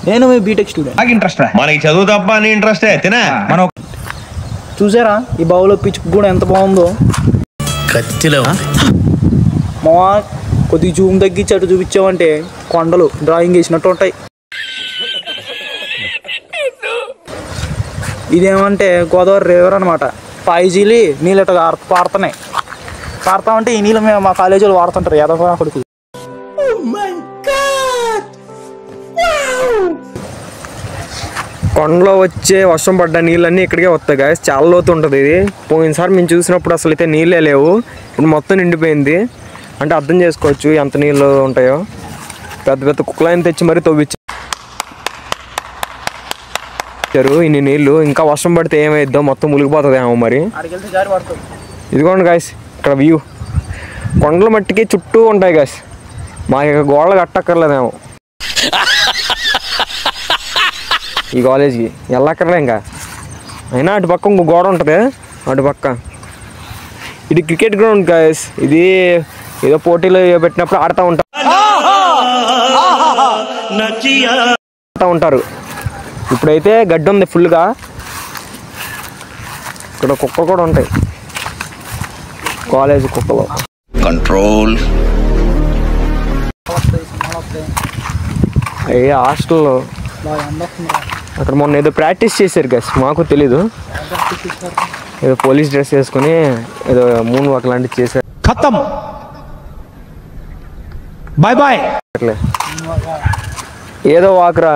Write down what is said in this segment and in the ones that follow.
నేను మీ BTech student. నాకు interest మనకి చదువు తప్ప అని ఇంట్రెస్టే తినా. మనం చూసారా ఈ బావులో పిచ్చుకు కూడా ఎంత బాగుందో. కత్తిలో మా కొద్దిగా జూమ్ తగ్గించి అటు చూపించామంటే కొండలు డ్రాయింగ్ వేసినట్టు ఉంటాయి. ఇదేమంటే గోదావరి రివర్ అనమాట. 5G నీళ్ళు ఇట్లా పారుతున్నాయి. పారుతామంటే ఈ నీళ్ళు మేము మా కాలేజీలో వాడుతుంటారు యాదవ కొడుకు. కొండలో వచ్చే వర్షం పడ్డ నీళ్ళన్నీ ఇక్కడికే వస్తాయి గాయస్. చాలా లోతు ఉంటుంది ఇది. పోయినసారి మేము చూసినప్పుడు అసలు అయితే నీళ్ళే లేవు, ఇప్పుడు మొత్తం నిండిపోయింది. అంటే అర్థం చేసుకోవచ్చు ఎంత నీళ్ళు ఉంటాయో. పెద్ద పెద్ద కుక్కలైన తెచ్చి మరీ తవ్విచ్చారు ఇన్ని నీళ్ళు. ఇంకా వర్షం పడితే ఏమైద్దో, మొత్తం మునిగిపోతుందేమో మరి. ఇదిగోండి గాయస్ ఇక్కడ వ్యూ. కొండల మట్టికి చుట్టూ ఉంటాయి గాయస్. మాకు ఇక గోడలు కట్టక్కర్లేదేమో ఈ కాలేజ్కి వెళ్ళక్కర్లే ఇంకా. అయినా అటు పక్క ఇంకో గోడ ఉంటుంది అటు పక్క. ఇది క్రికెట్ గ్రౌండ్ గాయస్. ఇది ఏదో పోటీలు పెట్టినప్పుడు ఆడుతూ ఉంటారు. ఇప్పుడైతే గడ్డి ఉంది ఫుల్గా. ఇక్కడ కుక్కలు కూడా ఉంటాయి, కాలేజ్ కుక్కలు. కంట్రోల్ అయ్యే హాస్టల్లో అక్కడ మొన్న ఏదో ప్రాక్టీస్ చేశారు గైస్, మాకు తెలీదు. ఏదో పోలీస్ డ్రెస్ వేసుకుని ఏదో మూన్ వాక్ లాంటివి చేశారు. ఖతం బాయ్ బాయ్. అట్లే ఏదో వాకురా.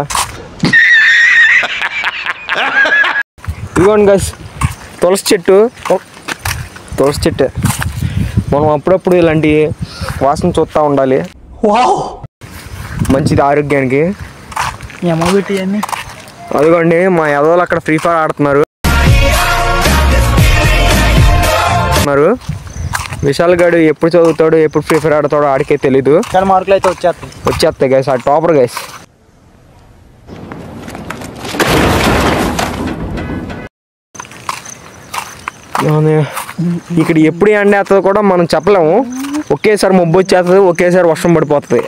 ఇదిగోండి గైస్ తులసి చెట్టు. తులసి చెట్టే. మనం అప్పుడప్పుడు ఇలాంటి వాసన చూస్తూ ఉండాలి, మంచిది ఆరోగ్యానికి. అదిగోండి మా యాదవులు అక్కడ ఫ్రీ ఫైర్ ఆడుతున్నారు. విశాల్ గాడు ఎప్పుడు చదువుతాడు ఎప్పుడు ఫ్రీ ఫైర్ ఆడతాడో ఆడికే తెలీదు. మార్కులు అయితే వచ్చేస్తాయి గైస్. ఆ టాపర్ గైస్. ఇక్కడ ఎప్పుడు ఎండేస్తుందో కూడా మనం చెప్పలేము. ఒకేసారి మబ్బు వచ్చేస్తుంది, ఒకేసారి వర్షం పడిపోతుంది.